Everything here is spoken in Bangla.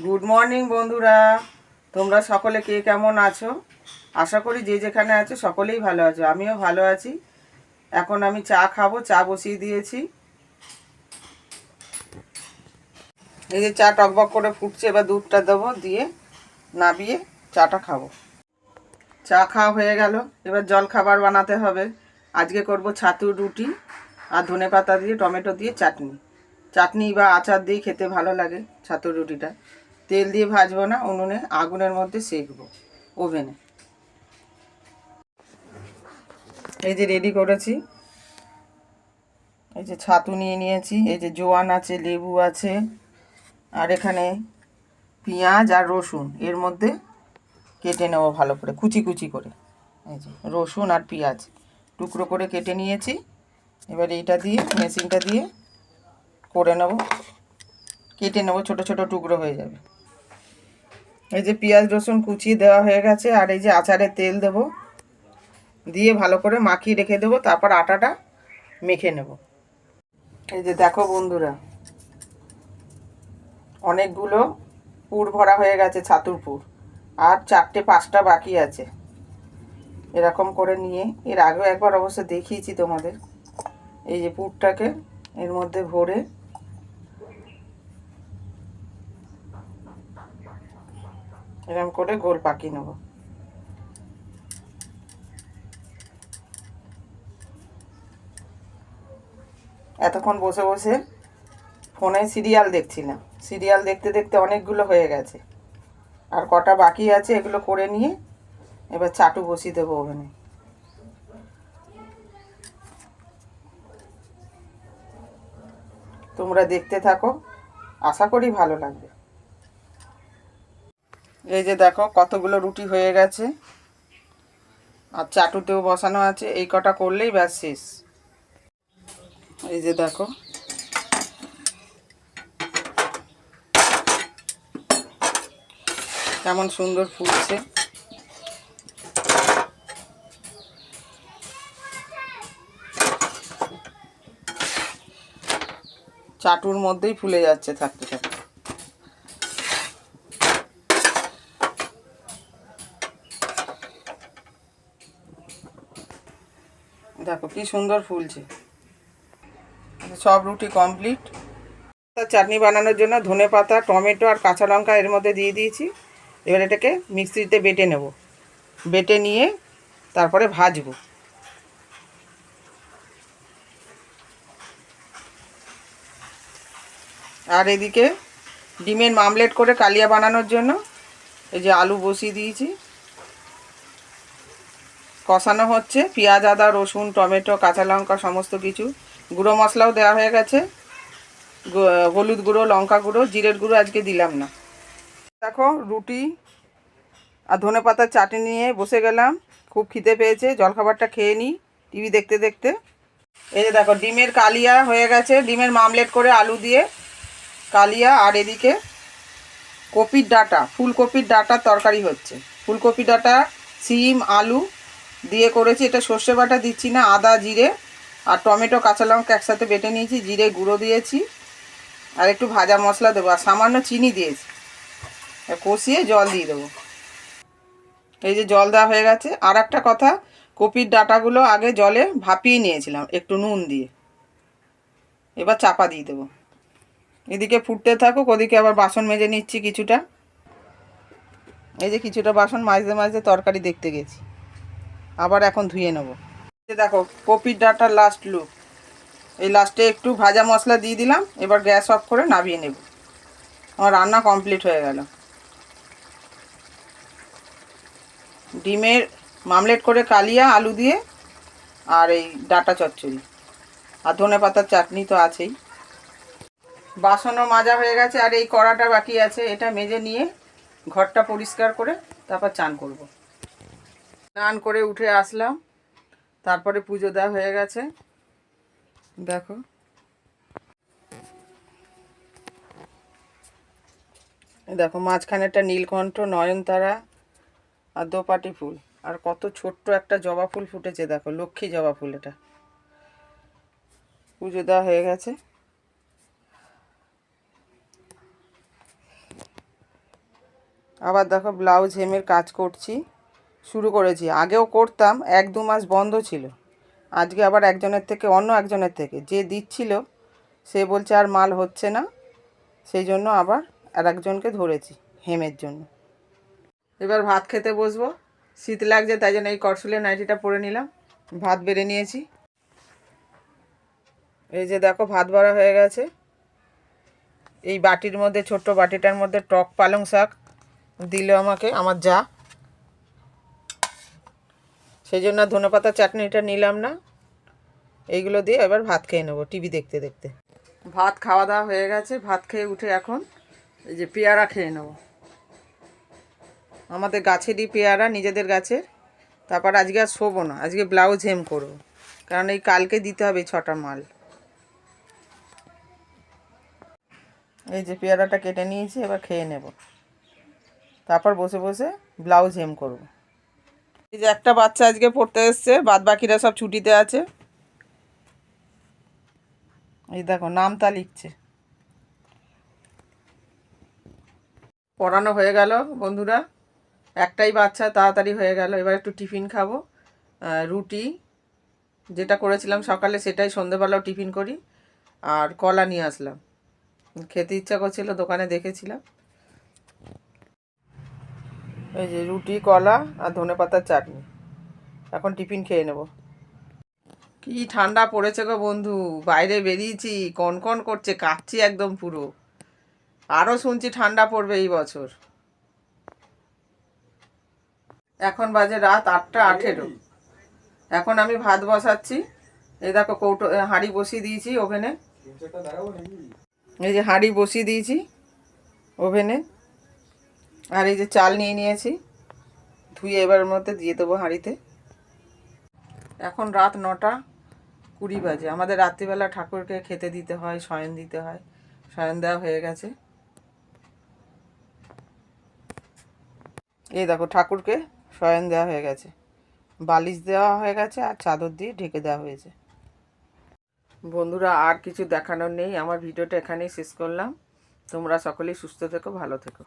গুড মর্নিং বন্ধুরা, তোমরা সকলে কে কেমন আছো? আশা করি যে যেখানে আছো সকলেই ভালো আছো। আমিও ভালো আছি। এখন আমি চা খাবো, চা বসিয়ে দিয়েছি। এই যে চা টকবক করে ফুটছে, এবার দুধটা দেবো, দিয়ে নাবিয়ে চাটা খাবো। চা খাওয়া হয়ে গেল, এবার জল খাবার বানাতে হবে। আজকে করব ছাতুর রুটি আর ধনেপাতা দিয়ে টমেটো দিয়ে চাটনি। চাটনি বা আচার দিয়ে খেতে ভালো লাগে ছাতুর রুটিটা। তেল দিয়ে ভাজবো না, উনুনে আগুনের মধ্যে সেঁকবো, ওভেনে। এই যে রেডি করেছি, এই যে ছাতু নিয়ে নিয়েছি, এই যে জোয়ান আছে, লেবু আছে, আর এখানে পেঁয়াজ আর রসুন এর মধ্যে কেটে নেবো ভালো করে, কুচি কুচি করে। এই যে রসুন আর পেঁয়াজ টুকরো করে কেটে নিয়েছি। এবার এইটা দিয়ে মেশিনটা দিয়ে করে নেব, কেটে নেবো, ছোট ছোট টুকরো হয়ে যাবে। এই যে পেঁয়াজ রসুন কুচিয়ে দেওয়া হয়ে গেছে, আর এই যে আচারের তেল দেবো, দিয়ে ভালো করে মাখিয়ে রেখে দেবো, তারপর আটাটা মেখে নেব। এই যে দেখো বন্ধুরা, অনেকগুলো পুর ভরা হয়ে গেছে, ছাতুর পুর, আর 4-5টা বাকি আছে। এরকম করে নিয়ে, এর আগেও একবার অবশ্য দেখিয়েছি তোমাদের। এই যে পুরটাকে এর মধ্যে ভরে এরকম করে গোল পাকিয়ে নেব। এতক্ষণ বসে বসে ফোনে সিরিয়াল দেখছিলাম, সিরিয়াল দেখতে দেখতে অনেকগুলো হয়ে গেছে, আর কটা বাকি আছে, এগুলো করে নিয়ে এবার চাটু বসিয়ে দেবো ওভেনে। তোমরা দেখতে থাকো, আশা করি ভালো লাগবে। এই যে দেখো কতগুলো রুটি হয়ে গেছে, আর চাটুতেও বসানো আছে। এই কটা করলেই ব্যাস শেষ। এই যে দেখো, কেমন সুন্দর ফুলছে। চাটুর মধ্যেই ফুলে যাচ্ছে থাকতে থাকতে। দেখো কি সুন্দর ফুলছে। সব রুটি কমপ্লিট। চাটনি বানানোর জন্য ধনেপাতা, টমেটো আর কাঁচা লঙ্কা এর মধ্যে দিয়ে দিয়েছি। এবার এটাকে মিক্সিতে বেটে নেব, বেটে নিয়ে তারপরে ভাজবো। আর এদিকে ডিমের মামলেট করে কালিয়া বানানোর জন্য এই যে আলু বসিয়ে দিয়েছি, কষানো হচ্ছে। পেঁয়াজ, আদা, রসুন, টমেটো, কাঁচা লঙ্কা সমস্ত কিছু, গুঁড়ো মশলাও দেওয়া হয়ে গেছে, হলুদ গুঁড়ো, লঙ্কা গুঁড়ো, জিরের গুঁড়ো আজকে দিলাম না। দেখো রুটি আর ধনেপাতার চাটনি নিয়ে বসে গেলাম। খুব খিদে পেয়েছে, জলখাবারটা খেয়ে নিই টিভি দেখতে দেখতে। এই যে দেখো ডিমের কালিয়া হয়ে গেছে, ডিমের মামলেট করে আলু দিয়ে কালিয়া। আর এদিকে কপির ডাঁটা, ফুলকপির ডাঁটার তরকারি হচ্ছে। ফুলকপি ডাঁটা, সিম, আলু দিয়ে করেছি। এটা সর্ষে বাটা দিচ্ছি না, আদা, জিরে আর টমেটো, কাঁচা লঙ্কা একসাথে বেটে নিয়েছি, জিরে গুঁড়ো দিয়েছি, আর একটু ভাজা মশলা দেবো, আর সামান্য চিনি দিয়েছি। কষিয়ে জল দিয়ে দেবো। এই যে জল দেওয়া হয়ে গেছে। আর একটা কথা, কপির ডাঁটাগুলো আগে জলে ভাপিয়ে নিয়েছিলাম একটু নুন দিয়ে। এবার চাপা দিয়ে দেবো। এদিকে ফুটতে থাকুক, ওদিকে আবার বাসন মেজে নিচ্ছি কিছুটা। এই যে কিছুটা বাসন মাজতে মাজতে তরকারি দেখতে গেছি, আবার এখন ধুয়ে নেব। দেখো কপির ডাঁটার লাস্ট লুক। এই লাস্টে একটু ভাজা মশলা দিয়ে দিলাম। এবার গ্যাস অফ করে নামিয়ে নেব। আমার রান্না কমপ্লিট হয়ে গেল। ডিমের মামলেট করে কালিয়া আলু দিয়ে, আর এই ডাঁটা চচ্চড়ি, আর ধনেপাতার চাটনি তো আছেই। বাসনও মাজা হয়ে গেছে, আর এই কড়াটা বাকি আছে, এটা মেজে নিয়ে ঘরটা পরিষ্কার করে তারপর চান করব। স্নান করে উঠে আসলাম, তারপরে পুজো দেওয়া হয়ে গেছে। দেখো দেখো মাঝখানেরটা নীলকণ্ঠ, নয়নতারা আর দোপাটি ফুল, আর কত ছোট্ট একটা জবা ফুল ফুটেছে। দেখো লক্ষ্মী জবা ফুল। এটা পুজো দেওয়া হয়ে গেছে। আবার দেখো ব্লাউজ হেমের কাজ করছি, শুরু করেছি। আগেও করতাম, 1-2 মাস বন্ধ ছিল। আজকে আবার অন্য একজনের থেকে যে দিচ্ছিল সে বলছে আর মাল হচ্ছে না, সেই জন্য আবার আর একজনকে ধরেছি হেমের জন্য। এবার ভাত খেতে বসবো, শীত লাগছে তাই জন্য এই কটসুলের নাইটিটা পরে নিলাম। ভাত বেড়ে নিয়েছি, এই যে দেখো ভাত বাড়া হয়ে গেছে। এই বাটির মধ্যে, ছোট্ট বাটিটার মধ্যে টক পালং শাক দিল আমাকে আমার যা, সেই জন্য ধনেপাতা চাটনিটা নিলাম না। এইগুলো দিয়ে এবার ভাত খেয়ে নেবো টিভি দেখতে দেখতে। ভাত খাওয়া দাওয়া হয়ে গেছে, ভাত খেয়ে উঠে এখন এই যে পেয়ারা খেয়ে নেবো। আমাদের গাছেরই পেয়ারা, নিজেদের গাছের। তারপর আজকে আর শোবো না, আজকে ব্লাউজ হেম করবো, কারণ এই কালকে দিতে হবে 6টা মাল। এই যে পেয়ারাটা কেটে নিয়েছি, এবার খেয়ে নেব, তারপর বসে বসে ব্লাউজ হেম করব। এই যে একটা বাচ্চা আজকে পড়তে এসছে, বাদ বাকিরা সব ছুটিতে আছে। এই দেখো নামতা লিখছে। পড়ানো হয়ে গেল বন্ধুরা, একটাই বাচ্চা, তাড়াতাড়ি হয়ে গেল। এবার একটু টিফিন খাবো, রুটি যেটা করেছিলাম সকালে সেটাই সন্ধেবেলাও টিফিন করি, আর কলা নিয়ে আসলাম, খেতে ইচ্ছা করছিল, দোকানে দেখেছিলাম। এই যে রুটি, কলা আর ধনেপাতার চাটনি, এখন টিফিন খেয়ে নেব। কি ঠান্ডা পড়েছে গো বন্ধু, বাইরে বেরিয়েছি, কনকন করছে, কাঁপছি একদম পুরো। আরও শুনছি ঠান্ডা পড়বে এই বছর। এখন বাজে রাত 8টা 18। এখন আমি ভাত বসাচ্ছি। এই দেখো হাঁড়ি বসিয়ে দিয়েছি ওভেনে। এই যে হাঁড়ি বসিয়ে দিয়েছি ওভেনে, আর এই যে চাল নিয়ে নিয়েছি, ধুয়ে এবার মধ্যে দিয়ে দেবো হাঁড়িতে। এখন রাত 9টা 20 বাজে। আমাদের রাত্রিবেলা ঠাকুরকে খেতে দিতে হয়, শয়ন দিতে হয়। শয়ন দেওয়া হয়ে গেছে। এই দেখো ঠাকুরকে শয়ন দেওয়া হয়ে গেছে, বালিশ দেওয়া হয়ে গেছে আর চাদর দিয়ে ঢেকে দেওয়া হয়েছে। বন্ধুরা আর কিছু দেখানোর নেই, আমার ভিডিওটা এখানেই শেষ করলাম। তোমরা সকলেই সুস্থ থেকো, ভালো থেকো।